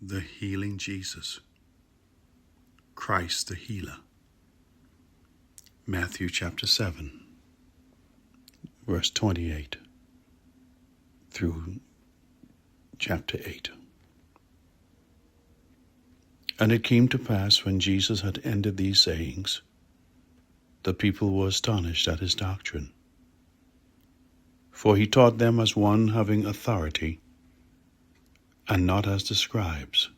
the healing Jesus, Christ the healer. Matthew chapter 7, verse 28 through chapter 8. And it came to pass, when Jesus had ended these sayings, the people were astonished at his doctrine. For he taught them as one having authority, and not as the scribes.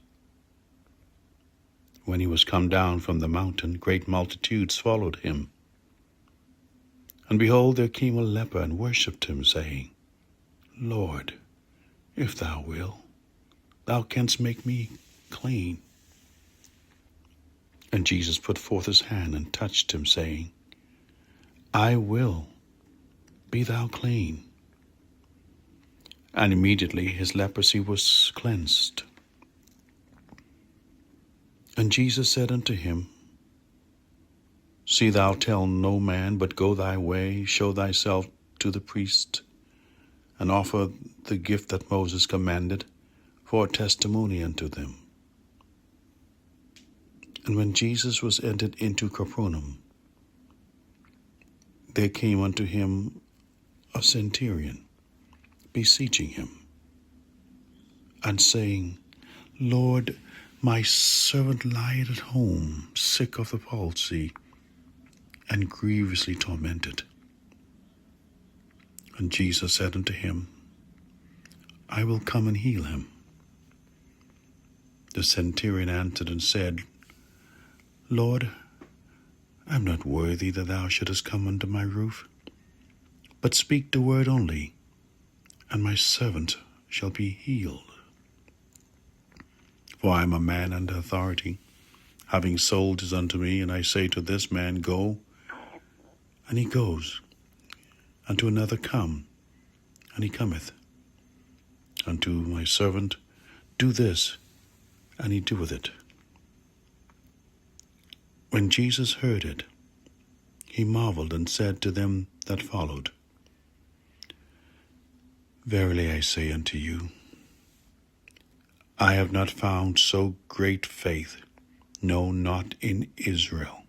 When he was come down from the mountain, great multitudes followed him. And behold, there came a leper and worshipped him, saying, Lord, if thou wilt, thou canst make me clean. And Jesus put forth his hand and touched him, saying, I will, be thou clean. And immediately his leprosy was cleansed. And Jesus said unto him, See thou tell no man, but go thy way, show thyself to the priest, and offer the gift that Moses commanded for a testimony unto them. And when Jesus was entered into Capernaum, there came unto him a centurion, beseeching him, and saying, Lord, my servant lieth at home, sick of the palsy, and grievously tormented. And Jesus said unto him, I will come and heal him. The centurion answered and said, Lord, I am not worthy that thou shouldest come under my roof, but speak the word only, and my servant shall be healed. For I am a man under authority, having soldiers unto me, and I say to this man, Go, and he goes, and to another, Come, and he cometh, unto my servant, Do this, and he doeth it. When Jesus heard it, he marveled, and said to them that followed, Verily I say unto you, I have not found so great faith, no, not in Israel.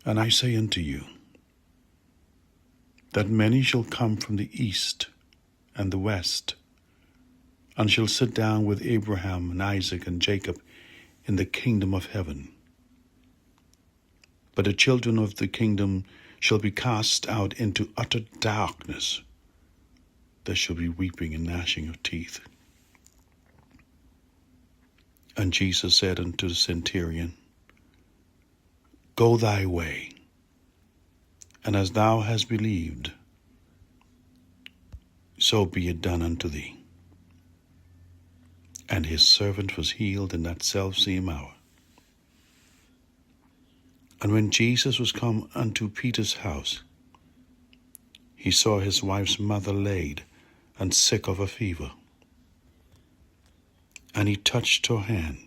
And I say unto you, that many shall come from the east and the west, and shall sit down with Abraham and Isaac and Jacob in the kingdom of heaven. But the children of the kingdom shall be cast out into utter darkness. There shall be weeping and gnashing of teeth. And Jesus said unto the centurion, Go thy way, and as thou hast believed, so be it done unto thee. And his servant was healed in that selfsame hour. And when Jesus was come unto Peter's house, he saw his wife's mother laid and sick of a fever. And he touched her hand,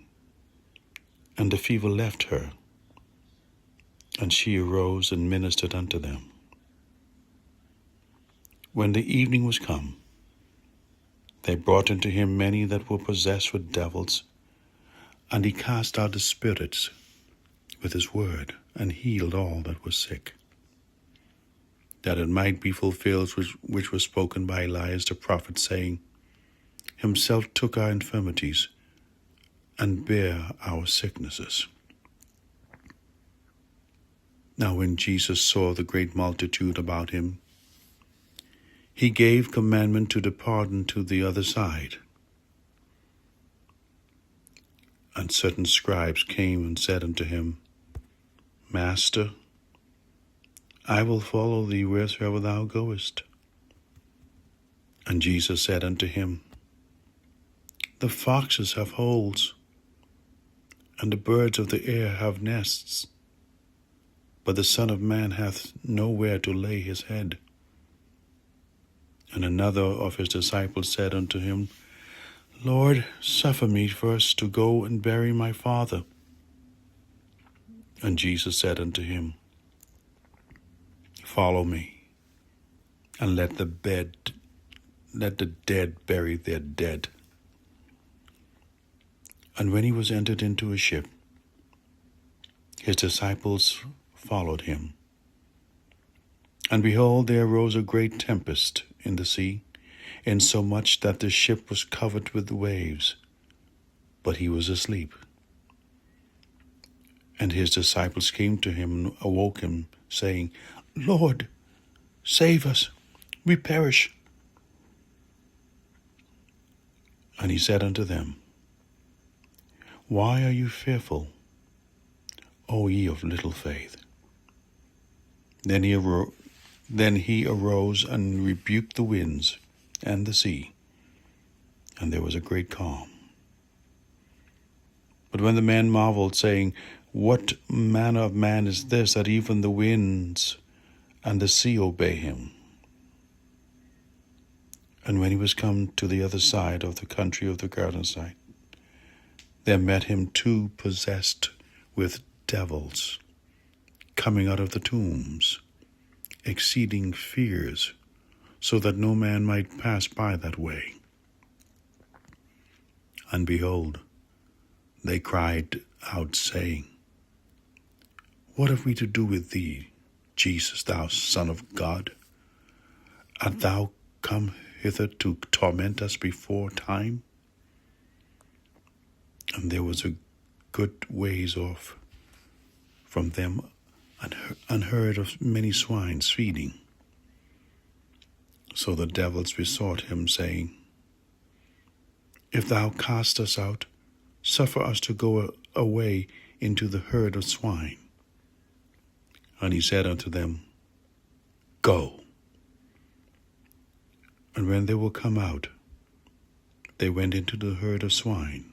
and the fever left her, and she arose and ministered unto them. When the evening was come, they brought unto him many that were possessed with devils, and he cast out the spirits with his word, and healed all that were sick, that it might be fulfilled which was spoken by Elias the prophet, saying, Himself took our infirmities, and bare our sicknesses. Now when Jesus saw the great multitude about him, he gave commandment to depart unto the other side. And certain scribes came and said unto him, Master, I will follow thee wheresoever thou goest. And Jesus said unto him, The foxes have holes, and the birds of the air have nests, but the Son of Man hath nowhere to lay his head. And another of his disciples said unto him, Lord, suffer me first to go and bury my father. And Jesus said unto him, Follow me, and let the dead bury their dead. And when he was entered into a ship, his disciples followed him. And behold, there arose a great tempest in the sea, insomuch that the ship was covered with the waves, but he was asleep. And his disciples came to him and awoke him, saying, Lord, save us, we perish. And he said unto them, Why are you fearful, O ye of little faith? Then he arose and rebuked the winds and the sea, and there was a great calm. But when the men marveled, saying, What manner of man is this, that even the winds and the sea obey him? And when he was come to the other side of the country of the Gadarenes, there met him two possessed with devils, coming out of the tombs, exceeding fears, so that no man might pass by that way. And behold, they cried out, saying, What have we to do with thee, Jesus, thou Son of God? Art thou come hither to torment us before time? And there was a good ways off from them an herd of many swines feeding. So the devils besought him, saying, If thou cast us out, suffer us to go away into the herd of swine. And he said unto them, Go. And when they were come out, they went into the herd of swine.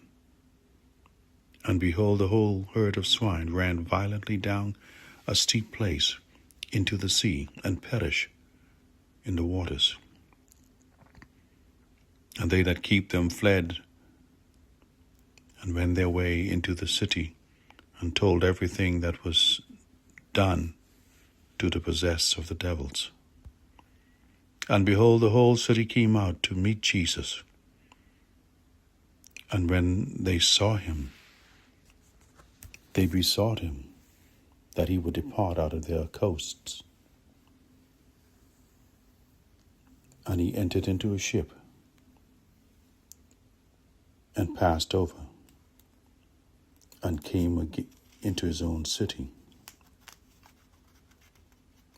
And behold, the whole herd of swine ran violently down a steep place into the sea, and perished in the waters. And they that keep them fled, and went their way into the city, and told everything that was done to the possessed of the devils. And behold, the whole city came out to meet Jesus. And when they saw him, they besought him that he would depart out of their coasts. And he entered into a ship and passed over, and came into his own city.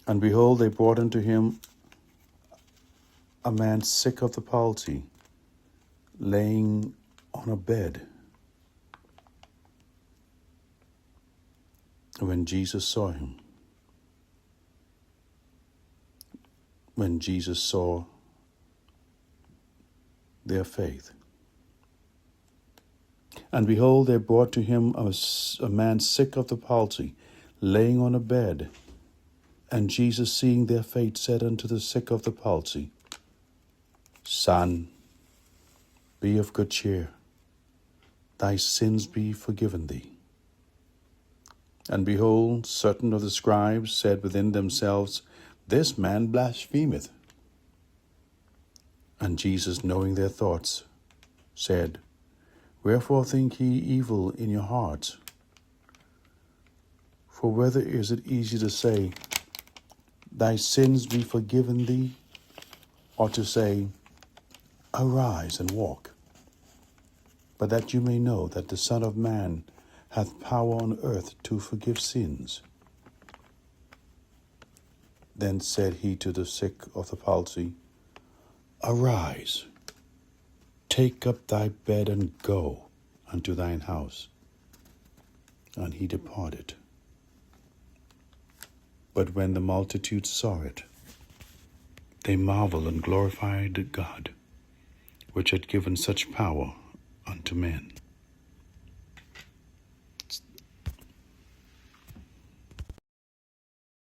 And behold, they brought unto him a man sick of the palsy, laying on a bed. When Jesus saw their faith. And behold, they brought to him a man sick of the palsy, laying on a bed. And Jesus, seeing their faith, said unto the sick of the palsy, Son, be of good cheer, thy sins be forgiven thee. And behold, certain of the scribes said within themselves, This man blasphemeth. And Jesus, knowing their thoughts, said, Wherefore think ye evil in your hearts? For whether is it easy to say, Thy sins be forgiven thee, or to say, Arise and walk? But that you may know that the Son of Man hath power on earth to forgive sins. Then said he to the sick of the palsy, Arise, take up thy bed, and go unto thine house. And he departed. But when the multitude saw it, they marveled and glorified God, which had given such power unto men.